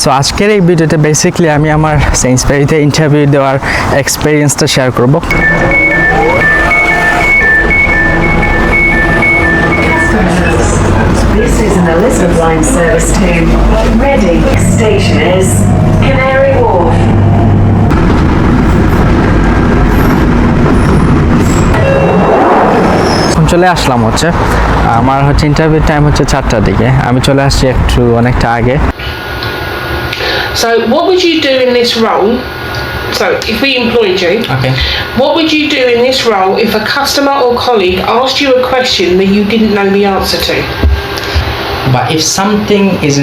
So আজকের এই ভিডিওতে বেসিক্যালি আমি আমার সেইন্সবেরিতে ইন্টারভিউ দেওয়ার এক্সপেরিয়েন্সটা শেয়ার করব। This is an Elizabeth line service to Reading. Station is Canary Wharf. চলে আসলাম হচ্ছে আমার ইন্টারভিউ টাইম হচ্ছে 4টার দিকে। আমি চলে আসছি একটু অনেকটা আগে। So what would you do in this role? So if we employed you, Okay. what would you do in this role if a customer or colleague asked you a question that you didn't know the answer to? But if something is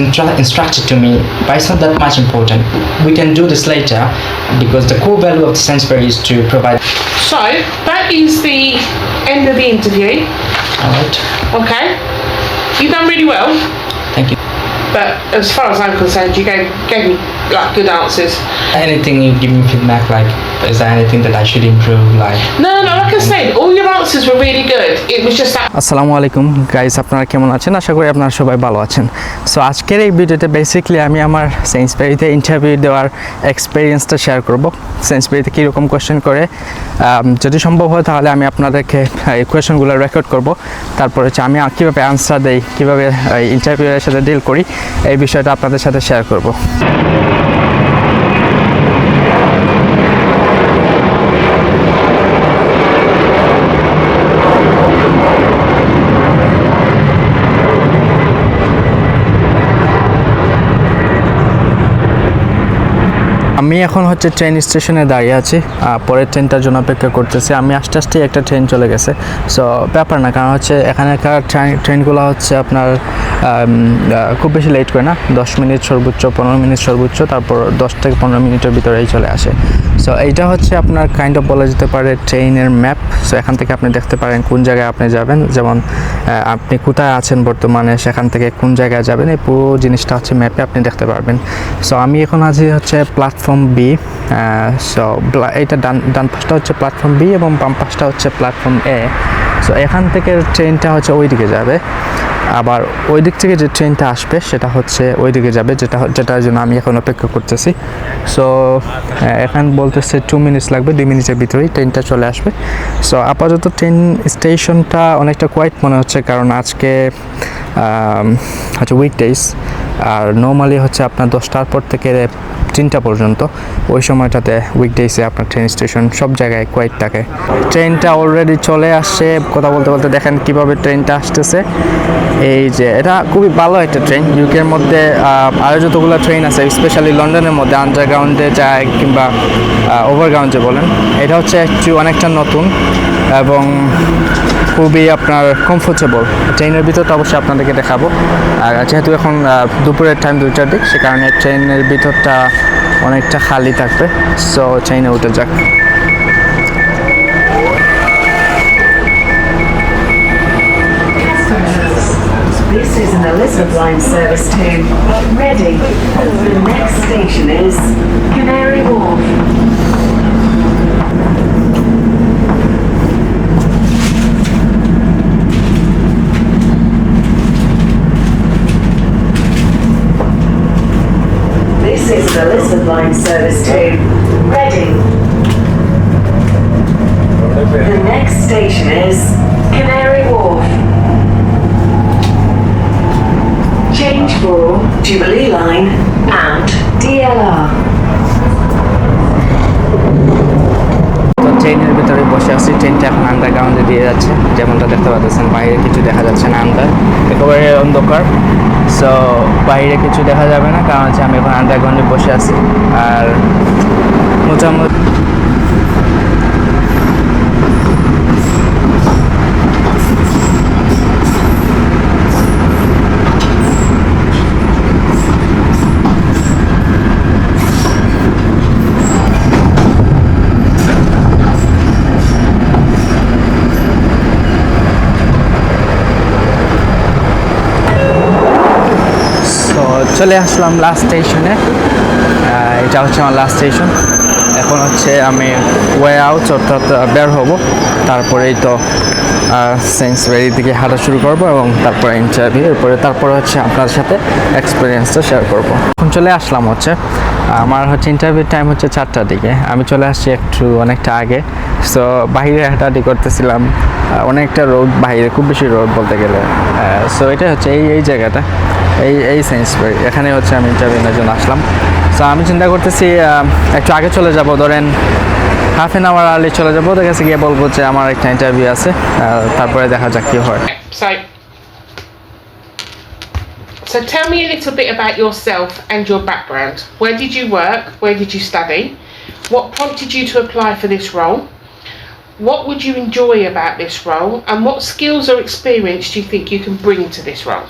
instructed to me, but it's not that much important, we can do this later because the core value of the Sainsbury is to provide. So that is the end of the interview. All right. Okay, you've done really well. Thank you. But as far as I'm concerned, you gave me like good answers. Anything you give me feedback, like is there anything that I should improve, like? No, like I said, all your answers were really good. It was just that. আসসালামু আলাইকুম guys, আপনারা কেমন আছেন? আশা করি আপনারা সবাই ভালো আছেন। সো আজকের এই ভিডিওতে বেসিক্যালি আমি আমার সেইন্সবেরিতে ইন্টারভিউ দেওয়ার এক্সপেরিয়েন্সটা শেয়ার করব। সেইন্সবেরিতে কীরকম কোয়েশ্চেন করে, যদি সম্ভব হয় তাহলে আমি আপনাদেরকে এই কোয়েশ্চেনগুলো রেকর্ড করব। তারপর হচ্ছে আমি কীভাবে আনসার দেই, কীভাবে ইন্টারভিউয়ের সাথে ডিল করি, এই বিষয়টা আপনাদের সাথে শেয়ার করব। আমি এখন ট্রেন স্টেশনে দাঁড়িয়ে আছি, পরের ট্রেনটার জন্য অপেক্ষা করতেছি। আমি আস্তে আস্তে একটা ট্রেন চলে গেছে, সো ব্যাপার না, কারণ এখানকার ট্রেনগুলো আপনার খুব বেশি লেট করে না, 10 মিনিট সর্বোচ্চ, 15 মিনিট সর্বোচ্চ, তারপর 10 থেকে 15 মিনিটের ভিতরেই চলে আসে। সো এইটা আপনার কাইন্ড অফ বলা যেতে পারে ট্রেনের ম্যাপ। সো এখান থেকে আপনি দেখতে পারেন কোন জায়গায় আপনি যাবেন, যেমন আপনি কোথায় আছেন বর্তমানে, সেখান থেকে কোন জায়গায় যাবেন, এই পুরো জিনিসটা ম্যাপে আপনি দেখতে পারবেন। সো আমি এখন আছি প্ল্যাটফর্ম বি। সো এইটা ডান পাশটা প্ল্যাটফর্ম বি এবং বাম পাশটা প্ল্যাটফর্ম এ। সো এখান থেকে ট্রেনটা ওই দিকে যাবে, আবার ওই দিক থেকে যে ট্রেনটা আসবে সেটা ওই দিকে যাবে, যেটার জন্য আমি এখন অপেক্ষা করতেছি। সো এখন বলতেছে 2 মিনিটস লাগবে, 2 মিনিটের ভিতরেই ট্রেনটা চলে আসবে। সো আপাতত ট্রেন স্টেশনটা অনেকটা কোয়াইট মনে হচ্ছে, কারণ আজকে উইকডেজ, আর নর্মালি আপনার 10টার পর থেকে 3টা পর্যন্ত, ওই সময়টাতে উইকডেজে আপনার ট্রেন স্টেশন সব জায়গায় কোয়াইট থাকে। ট্রেনটা অলরেডি চলে আসছে, কথা বলতে বলতে দেখেন কিভাবে ট্রেনটা আসতেছে। এই যে এটা খুবই ভালো একটা ট্রেন। ইউকের মধ্যে আরও যতগুলো ট্রেন আছে, স্পেশালি লন্ডনের মধ্যে আন্ডারগ্রাউন্ডে যায় কিংবা ওভারগ্রাউন্ডে বলেন, এটা একটু অনেকটা নতুন এবং খুবই আপনার কমফোর্টেবল। ট্রেনের ভিতরটা অবশ্যই আপনাদেরকে দেখাবো, আর যেহেতু এখন দুপুরের টাইম 2টার দিক, সে কারণে ট্রেনের ভিতরটা অনেকটা খালি থাকবে। সো ট্রেনে উঠে যাক। This is an Elizabeth line service to Reading. The next station is Canary Wharf. This is an Elizabeth line service to Reading. The next station is Canary Wharf. Change for Jubilee Line and DLR. তো ট্রেনের ভিতরে বসে আছি, ট্রেনটা এখন আন্ডারগ্রাউন্ডে দিয়ে যাচ্ছে, যেমনটা দেখতে পাচ্ছেন। বাইরে কিছু দেখা যাচ্ছে না, একেবারে অন্ধকার। সো বাইরে কিছু দেখা যাবে না, কারণ আমি এখন আন্ডারগ্রাউন্ডে বসে আছি। আর মোটামুটি চলে আসলাম লাস্ট স্টেশনে। এটা আমার লাস্ট স্টেশন। এখন আমি ওয়ে আউট, অর্থাৎ বের হব। তারপরেই তো সেন্সবেরি থেকে হাঁটা শুরু করবো এবং তারপরে ইন্টারভিউ, তারপরে হচ্ছে আপনার সাথে এক্সপিরিয়েন্সটা শেয়ার করব। এখন চলে আসলাম হচ্ছে আমার হচ্ছে ইন্টারভিউ টাইম হচ্ছে 4টার দিকে, আমি চলে আসছি অনেকটা আগে। সো বাইরে হাঁটাহাঁটি করতেছিলাম, অনেকটা রোদ বাইরে, খুব বেশি রোদ বলতে গেলে। সো এটা হচ্ছে এই জায়গাটা, এই সেন্সবেরি, এখানে হচ্ছে আমি ইন্টারভিউর জন্য আসলাম। সো আমি চিন্তা করতেছি একটু আগে চলে যাব, ধরেন হাফ অ্যান আওয়ার আর্লি চলে যাবো, ওদের কাছে গিয়ে বলবো যে আমার একটা ইন্টারভিউ আছে, তারপরে দেখা যাক কি হয়। So tell me a little bit about yourself and your background. Where did you work? Where did you study? What prompted you to apply for this role? What would you enjoy about this role? And what skills or experience do you think you can bring to this role?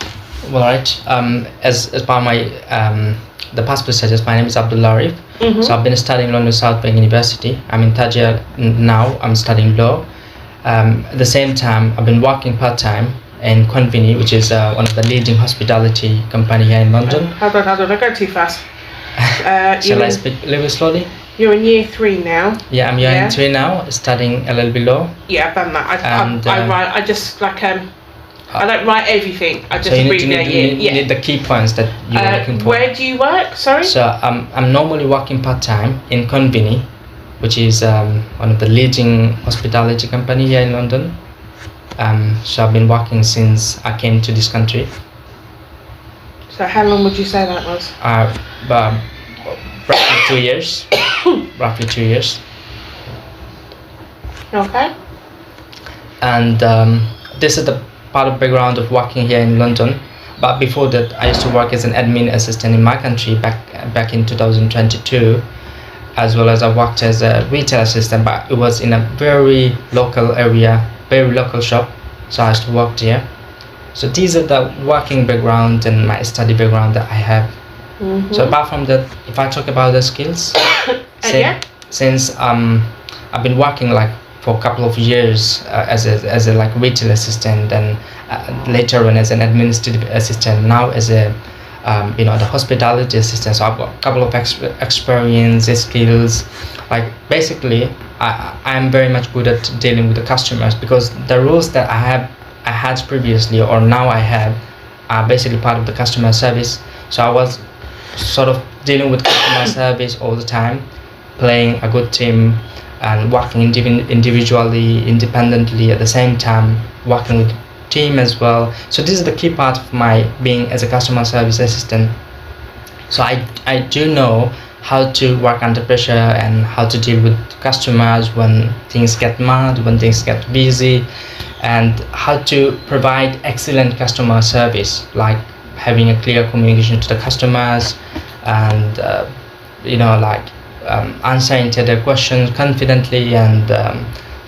Well, right. As part of my the passport status, my name is Abdullah Arif. So I've been studying London South Bank University. I'm in third year now. I'm studying law. At the same time, I've been working part time in Convini, which is one of the leading hospitality company here in London. Hold on, don't go too fast. Shall I speak a little bit slowly? You're in year 3 now. Yeah, I'm year 3 now, studying LLB law. Yeah, I've done that. I write. I just like I don't write everything. I just So you abbreviate. you need the key points that you are looking for. Where do you work? Sorry. So I'm normally working part time in Convini, which is one of the leading hospitality company here in London. So I've been working since I came to this country. So how long would you say that was? But roughly 2 years. Roughly 2 years. Okay. And this is the part of background of working here in London. But before that, I used to work as an admin assistant in my country back in 2022, as well as I worked as a retail assistant, but it was in a very local area, very local shop. So I used to work there. So these are the working background and my study background that I have. So apart from that, if I talk about the skills, since I've been working like for a couple of years as a like retail assistant, and later on as an administrative assistant, now as a the hospitality assistant. So I've got a couple of experience, skills. Like basically, I'm very much good at dealing with the customers, because the roles that I had previously or now I have are basically part of the customer service. So I was sort of dealing with customer service all the time, playing a good team and working individually, independently, at the same time working with team as well. So this is the key part of my being as a customer service assistant. So I do know how to work under pressure and how to deal with customers when things get mad, when things get busy, and how to provide excellent customer service, like having a clear communication to the customers, and answering to their questions confidently, and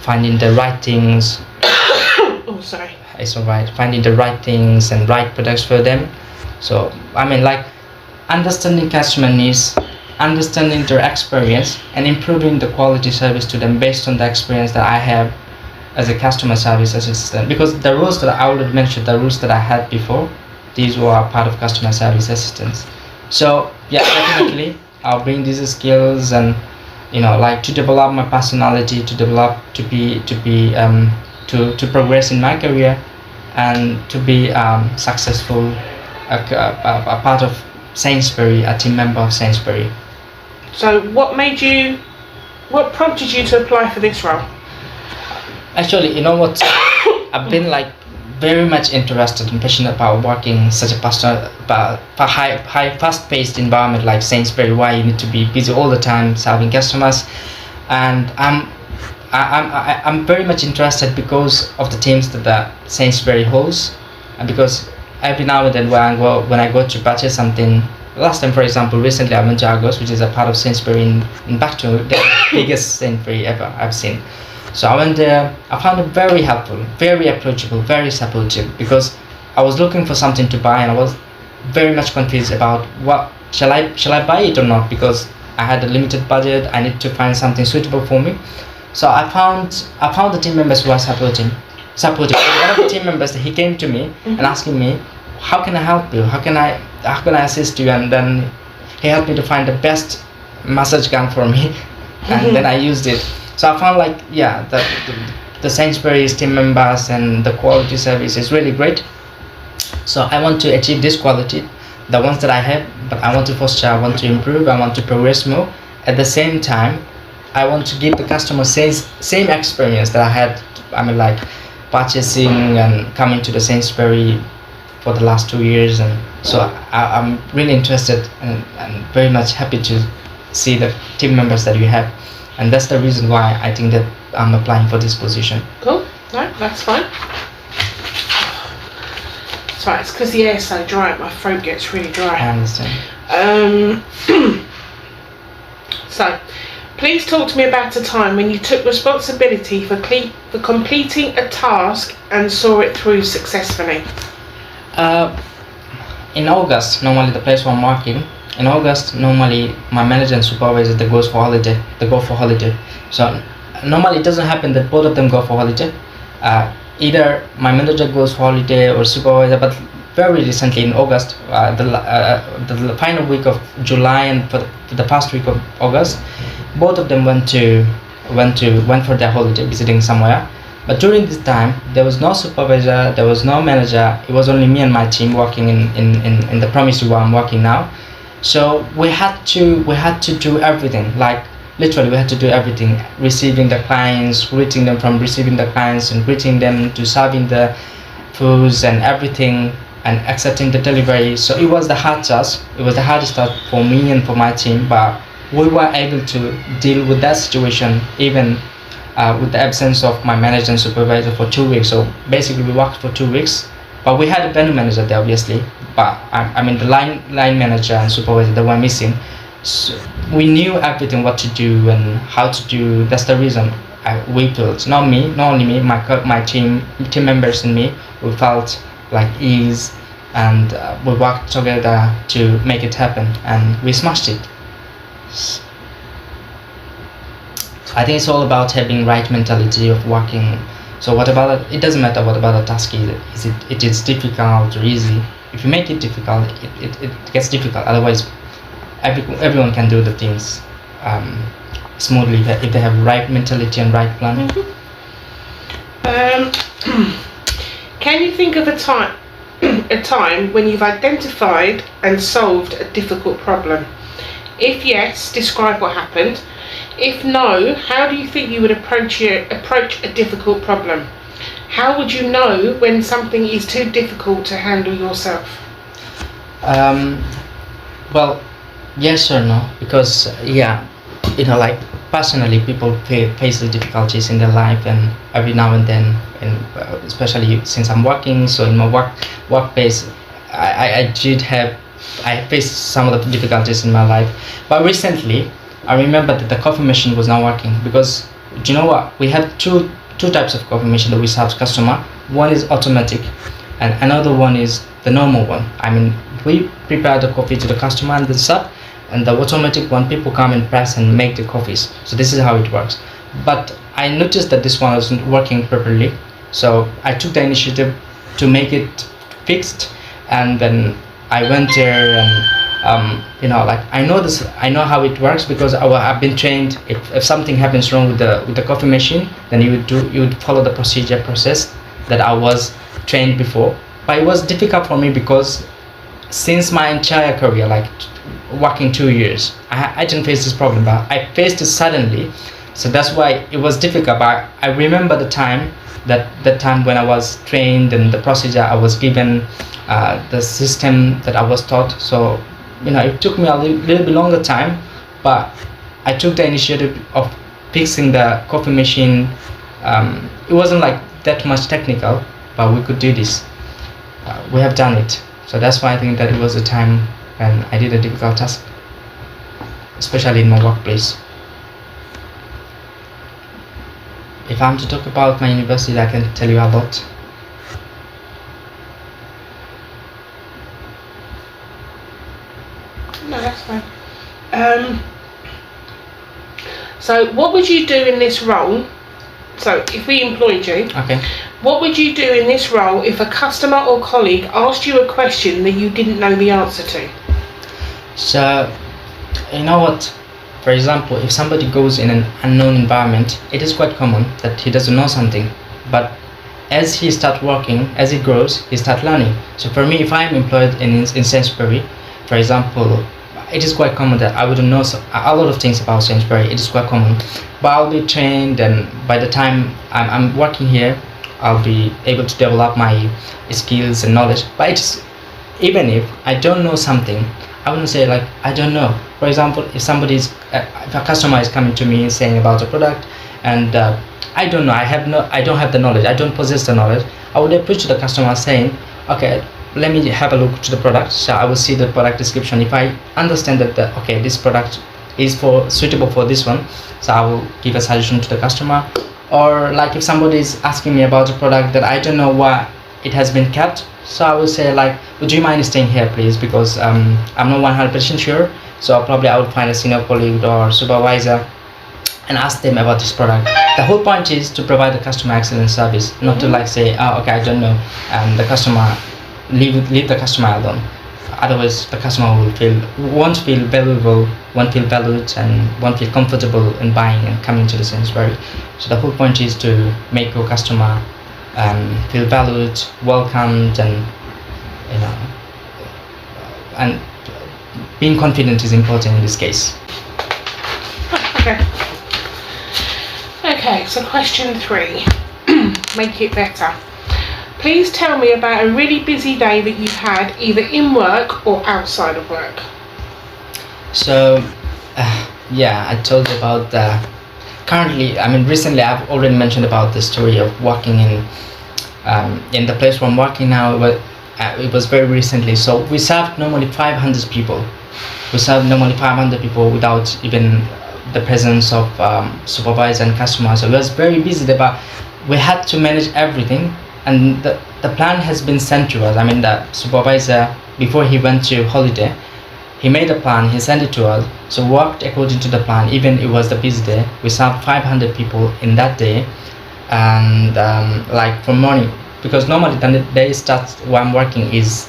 finding the right things. Oh, sorry. It's alright. Finding the right things and right products for them. So I mean, like, understanding customer needs, understanding their experience, and improving the quality service to them based on the experience that I have as a customer service assistant. Because the roles that I already mentioned, the roles that I had before, these were part of customer service assistants. So yeah, definitely I'll bring these skills, and like to develop my personality, to develop to progress in my career, and to be successful, a part of Sainsbury, a team member of Sainsbury. So what prompted you to apply for this role? Actually, you know what? I've been like very much interested and passionate about working in such a high fast-paced environment like Sainsbury, where you need to be busy all the time serving customers. And I'm very much interested because of the teams that the Sainsbury holds, and because every now and then when I go to purchase something. Last time, for example, recently I went to Argos, which is a part of Sainsbury in Backton, the biggest Sainsbury ever I've seen. So I went there. I found it very helpful, very approachable, very supportive, because I was looking for something to buy and I was very much confused about what shall I buy it or not, because I had a limited budget. I need to find something suitable for me. So I found the team members who are supportive. One of the team members, he came to me and asking me, how can I help you? How can I assist you? And then he helped me to find the best massage gun for me, and then I used it. So I found like, yeah, the Sainsbury's team members and the quality service is really great. So I want to achieve this quality, the ones that I have, but I want to foster, I want to improve, I want to progress more. At the same time, I want to give the customer same experience that I had. I mean, like purchasing and coming to the Sainsbury for the last 2 years, and so I'm really interested and very much happy to see the team members that you have, and that's the reason why I think that I'm applying for this position. Cool. No, that's fine. That's right. It's because the air's so dry. My throat gets really I dry. understand. So, please talk to me about a time when you took responsibility for completing a task and saw it through successfully. In August, normally the place where I'm working, in August, normally my manager and supervisor, they go for holiday. So normally it doesn't happen that both of them go for holiday. Either my manager goes for holiday or supervisor, but very recently in August, the final week of July and for the past week of August, both of them went for their holiday, visiting somewhere. But during this time, there was no supervisor, there was no manager. It was only me and my team working in the premises where I'm working now. So we had to do everything. Like literally, we had to do everything: receiving the clients, greeting them from receiving the clients, and greeting them to serving the foods and everything, and accepting the delivery. So it was the hard task. It was the hardest task for me and for my team. But we were able to deal with that situation even. With the absence of my manager and supervisor for 2 weeks. So basically we worked for 2 weeks, but we had a venue manager there obviously, but I mean the line manager and supervisor, they were missing. So we knew everything, what to do and how to do. That's the reason we felt, not only me, my team members and me, we felt like ease, and we worked together to make it happen, and we smashed it. I think it's all about having right mentality of working. So what about it? It doesn't matter what about the task is. It is difficult or easy. If you make it difficult, it gets difficult. Otherwise, everyone can do the things smoothly if they have right mentality and right plan. Can you think of a time when you've identified and solved a difficult problem? If yes, describe what happened. If no, how do you think you would approach a difficult problem? How would you know when something is too difficult to handle yourself? Well, yes or no, because like personally, people face the difficulties in their life, and every now and then, and especially since I'm working, so in my workplace, I faced some of the difficulties in my life. But recently, I remember that the coffee machine was not working, because do you know what? We have two types of coffee machine that we serve customer. One is automatic, and another one is the normal one. I mean, we prepare the coffee to the customer and the serve, and the automatic one, people come and press and make the coffees. So this is how it works. But I noticed that this one wasn't working properly, so I took the initiative to make it fixed, and then I went there and I know how it works, because I've been trained. If something happens wrong with the coffee machine, then you would follow the process that I was trained before. But it was difficult for me because since my entire career, like working 2 years, I didn't face this problem, but I faced it suddenly. So that's why it was difficult. But I remember the time when I was trained and the procedure I was given, the system that I was taught. So it took me a little bit longer time, but I took the initiative of fixing the coffee machine. It wasn't like that much technical, but we could do this. We have done it. So that's why I think that it was a time when I did a difficult task, especially in my workplace. If I'm to talk about my university, I can tell you a lot. No, that's fine. So what would you do in this role? So if we employed you, Okay. what would you do in this role if a customer or colleague asked you a question that you didn't know the answer to? So, you know what? For example, if somebody goes in an unknown environment, it is quite common that he doesn't know something, but as he start working, as he grows, he start learning. So for me, if I'm employed in Sainsbury, for example, it is quite common that I wouldn't know a lot of things about Sainsbury. It is quite common, but I'll be trained, and by the time I'm working here, I'll be able to develop my skills and knowledge. But it's, even if I don't know something, I wouldn't say like I don't know. For example, if if a customer is coming to me saying about a product, and I don't know, I don't have the knowledge, I don't possess the knowledge, I would approach the customer saying, okay, let me have a look to the product. So I will see the product description. If I understand that okay, this product is suitable for this one, so I will give a suggestion to the customer. Or like if somebody is asking me about a product that I don't know why it has been kept, so I will say like, would you mind staying here please, because I'm not 100% sure, so probably I would find a senior colleague or supervisor and ask them about this product. The whole point is to provide the customer excellent service, not to like say, oh okay, I don't know, and the customer leave the customer alone. Otherwise the customer won't feel valuable, won't feel valued, and won't feel comfortable in buying and coming to the Sainsbury. So the whole point is to make your customer feel valued, welcomed, and and being confident is important in this case. Okay, so question 3. Make it better. Please tell me about a really busy day that you've had either in work or outside of work. So yeah, I told you about currently, recently I've already mentioned about the story of working in the place where I'm working now. It was very recently. So we served normally 500 people. We served normally 500 people without even the presence of supervisor and customers. So it was very busy there, but we had to manage everything. And the plan has been sent to us. The supervisor, before he went to holiday, he made a plan, he sent it to us. So worked according to the plan, even it was the busy day. We served 500 people in that day. And like from morning, because normally the day starts where I'm working is,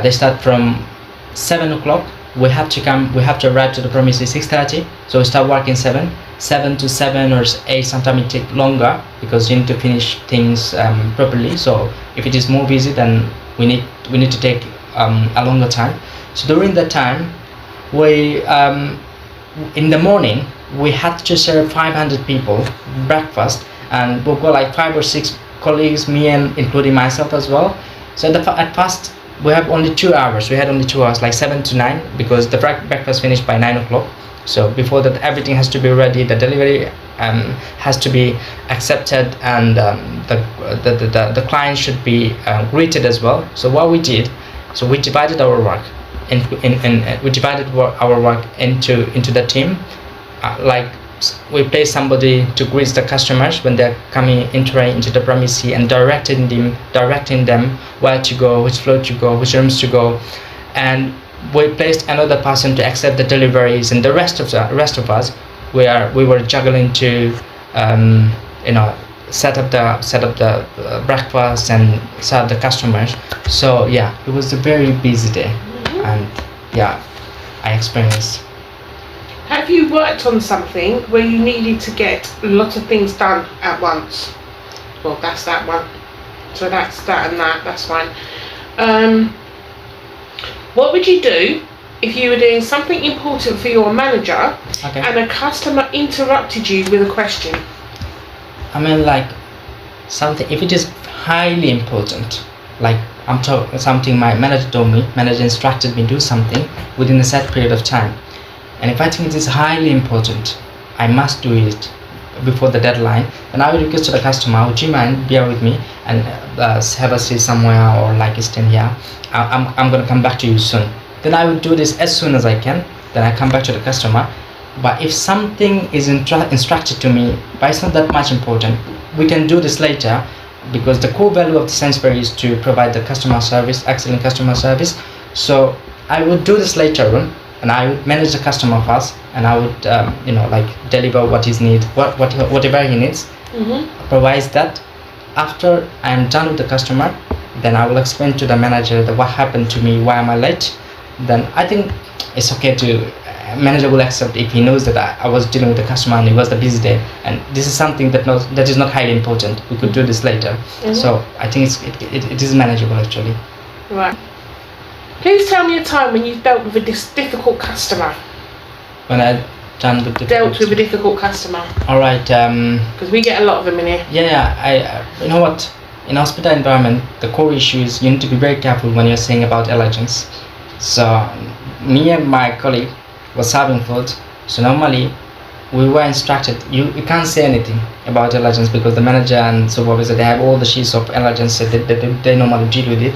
they start from 7 o'clock. We have to arrive to the premises 6:30. So we start working 7 to 7 or 8. Sometimes it takes longer because you need to finish things properly. So if it is more busy, then we need to take a longer time. So during that time, we in the morning we had to serve 500 people breakfast, and we've got like 5 or 6 colleagues, me and including myself as well. So at first we have only 2 hours. We had only 2 hours, like 7 to 9, because the breakfast finished by 9 o'clock. So before that, everything has to be ready. The delivery has to be accepted, and the client should be greeted as well. So what we did, so we divided our work, into the team. Like we placed somebody to greet the customers when they're entering into the premises, and directing them where to go, which floor to go, which rooms to go, and we placed another person to accept the deliveries, and the rest of us we were juggling to set up the breakfast and serve the customers. So yeah, it was a very busy day. And yeah, I experienced. Have you worked on something where you needed to get a lot of things done at once? Well, that's that one. So that's that and that. That's fine. What would you do if you were doing something important for your manager, Okay. and a customer interrupted you with a question? Like something, if it is highly important, like something my manager instructed me to do something within a set period of time, and if I think it is highly important, I must do it before the deadline, then I will request to the customer, would you mind bear with me and have a seat somewhere, or like stand here, I'm going to come back to you soon. Then I will do this as soon as I can. Then I come back to the customer. But if something is instructed to me, but it's not that much important, we can do this later, because the core value of the Sainsbury is to provide the customer service, excellent customer service. So I would do this later on, and I would manage the customer first, and I would like deliver what he needs, whatever he needs, provides that. After I am done with the customer, then I will explain to the manager that what happened to me, why am I late. Then I think it's okay to manager will accept if he knows that I was dealing with the customer and it was the busy day, and this is something that is not highly important. We could do this later. So I think it is manageable actually. Right. Please tell me a time when you dealt with a difficult customer. When I done with Dealt with a difficult customer. All right. Because we get a lot of them in here. Yeah. I you know what? In hospital environment, the core issue is you need to be very careful when you're saying about allergens. So me and my colleague was serving food. So normally we were instructed you can't say anything about allergens because the manager and supervisor, they have all the sheets of allergens that they normally deal with it.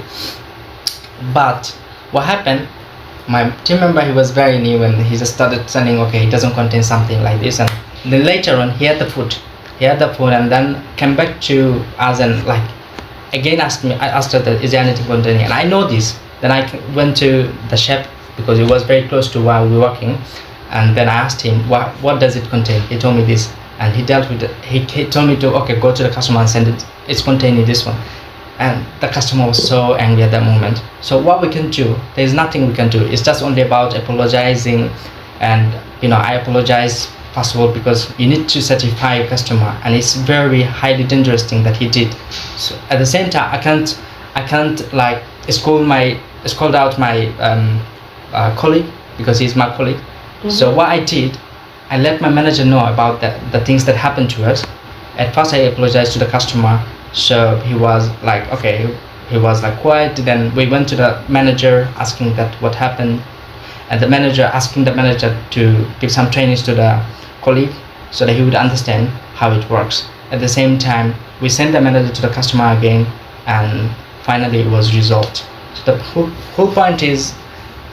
But what happened, my team member, he was very new and he just started saying, okay, it doesn't contain something like this, and then later on he had the food and then came back to us and like again I asked her that is there anything containing, and I know this. Then I went to the chef because it was very close to where we were working, and then I asked him what does it contain. He told me this, and he dealt with it. He told me to go to the customer and send it, it's containing this one. And the customer was so angry at that moment. So what we can do, there is nothing we can do. It's just only about apologizing, and I apologize first of all because you need to satisfy your customer, and it's very highly dangerous thing that he did. So at the same time, I can't like scold out my colleague because he's my colleague. So what I did, I let my manager know about the things that happened to us. At first I apologized to the customer, so he was like okay, he was like quiet. Then we went to the manager asking that what happened, and the manager asking the manager to give some trainings to the colleague so that he would understand how it works. At the same time, we sent the manager to the customer again, and finally it was resolved. So the whole point is,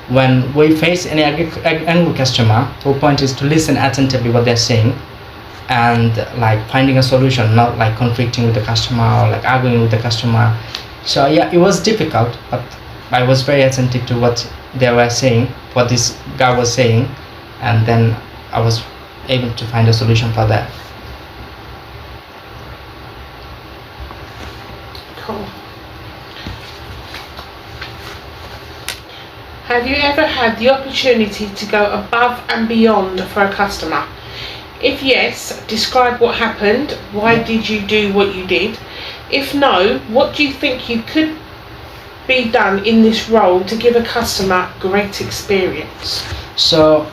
when we face any angry customer, whole point is to listen attentively what they're saying and like finding a solution, not like conflicting with the customer or like arguing with the customer. So yeah, it was difficult, but I was very attentive to what they were saying, what this guy was saying, and then I was able to find a solution for that. Cool. Have you ever had the opportunity to go above and beyond for a customer? If yes, describe what happened. Why did you do what you did? If no, what do you think you could be done in this role to give a customer great experience? So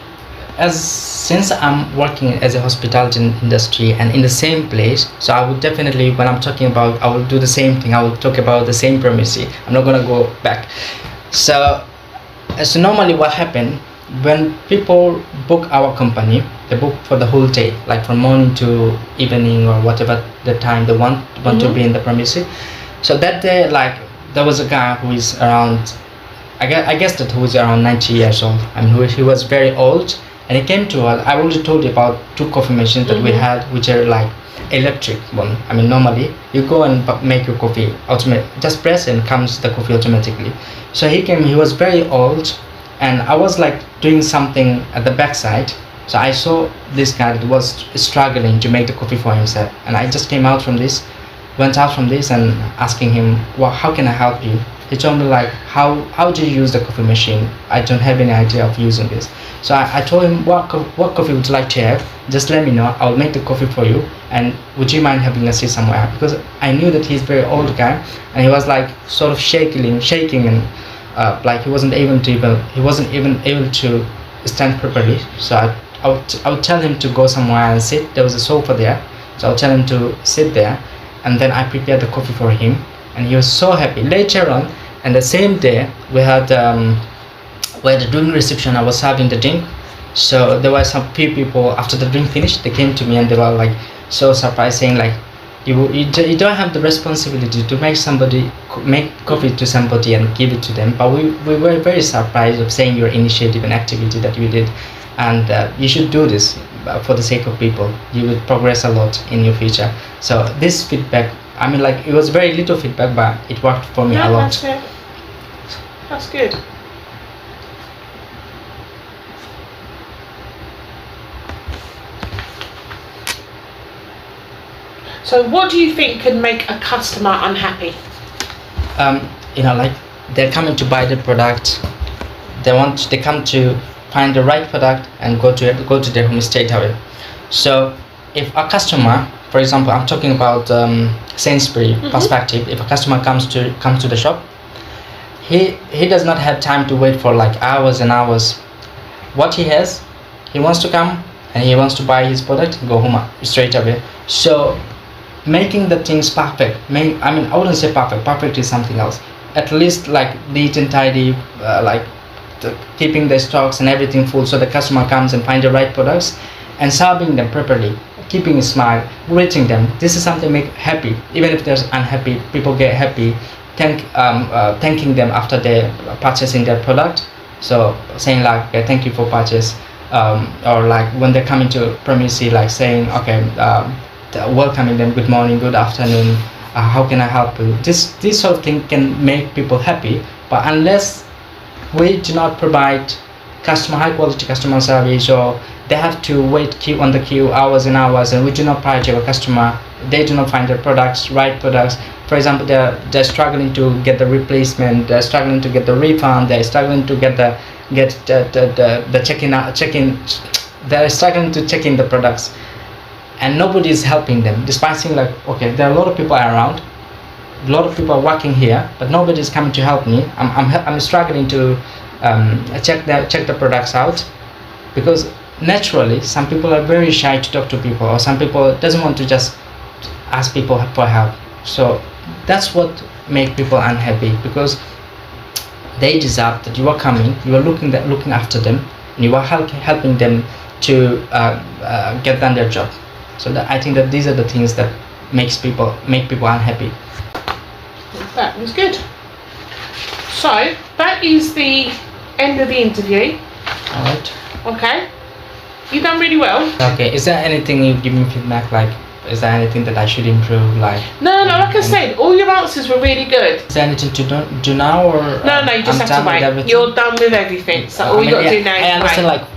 since I'm working as a hospitality industry and in the same place, so I would definitely, when I'm talking about, I will do the same thing. I will talk about the same premises. I'm not gonna go back. So normally what happened, when people book our company, they book for the whole day, like from morning to evening or whatever the time they want to be in the premises. So that day, like there was a guy who is around, I guess that who is around 90 years old. I mean, he was very old, and he came to us. I already told you about 2 coffee machines that we had, which are like electric one. I mean, normally you go and make your coffee just press and comes the coffee automatically. So he came, he was very old, and I was like doing something at the backside. So I saw this guy that was struggling to make the coffee for himself, and I just went out from this and asking him, well, how can I help you? He told me like, how do you use the coffee machine? I don't have any idea of using this. So I told him, what coffee would you like to have? Just let me know, I'll make the coffee for you, and would you mind having a seat somewhere? Because I knew that he's a very old guy, and he was like sort of shaking and like he wasn't even able to stand properly. So I would tell him to go somewhere and sit. There was a sofa there, so I'll tell him to sit there, and then I prepared the coffee for him, and he was so happy. Later on, and the same day, we had during reception, I was serving the drink. So there were some few people, after the drink finished, they came to me and they were like so surprised, saying like, you don't have the responsibility to make coffee to somebody and give it to them, but we were very surprised of saying your initiative and activity that you did, and you should do this for the sake of people. You will progress a lot in your future. So this feedback, I mean, like, it was very little feedback, but it worked for me a lot. That's good. So what do you think could make a customer unhappy? Like they're coming to buy the product, they come to find the right product and go to their home straight away. So if a customer, for example, I'm talking about Sainsbury perspective. If a customer comes to the shop, he does not have time to wait for like hours and hours. What he has, he wants to come and he wants to buy his product and go home straight away. So making the things perfect, I wouldn't say perfect is something else, at least like neat and tidy, like keeping the stocks and everything full so the customer comes and find the right products, and serving them properly, keeping a smile, greeting them. This is something make happy. Even if there's unhappy, people get happy, thanking them after they purchasing their product. So saying like, okay, thank you for purchase, or like when they come into premises, like saying, okay, welcoming them, good morning, good afternoon, how can I help you? This sort of thing can make people happy. But unless we do not provide high quality customer service, or they have to wait on the queue hours and hours, and we do not prioritize our customer, they do not find the right products. For example, they're struggling to get the replacement, they're struggling to get the refund, they're struggling to get the check-in, they're struggling to check in the products, and nobody is helping them, despite saying like, okay, there are a lot of people around, a lot of people are working here, but nobody is coming to help me. I'm struggling to check the products out, because naturally some people are very shy to talk to people, or some people doesn't want to just ask people for help. So that's what make people unhappy, because they deserve that you are coming, you are looking after them, and you are helping them to get done their job. So I think that these are the things that make people unhappy. That was good. So that is the end of the interview. All right. Okay. You've done really well. Okay. Is there anything you give me feedback, like? Is there anything that I should improve, like? No, like I said, all your answers were really good. Is there anything to do now, or? No, you just have to wait. You're done with everything. So all you got to do now is I understand, wait. like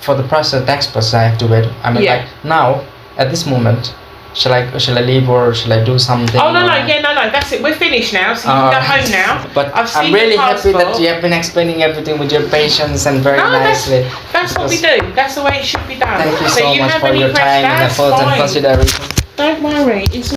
for the process, next process, I have to wait. I mean, like now at this moment, shall I leave, or shall I do something? Oh no, that's it. We're finished now, so you can go home now. But I've seen I'm really your happy that passport. you have been explaining everything with your patience and very nicely. That's what we do. That's the way it should be done. Thank you So so much have for any your time and questions? effort and Fine. consideration. Don't worry. It's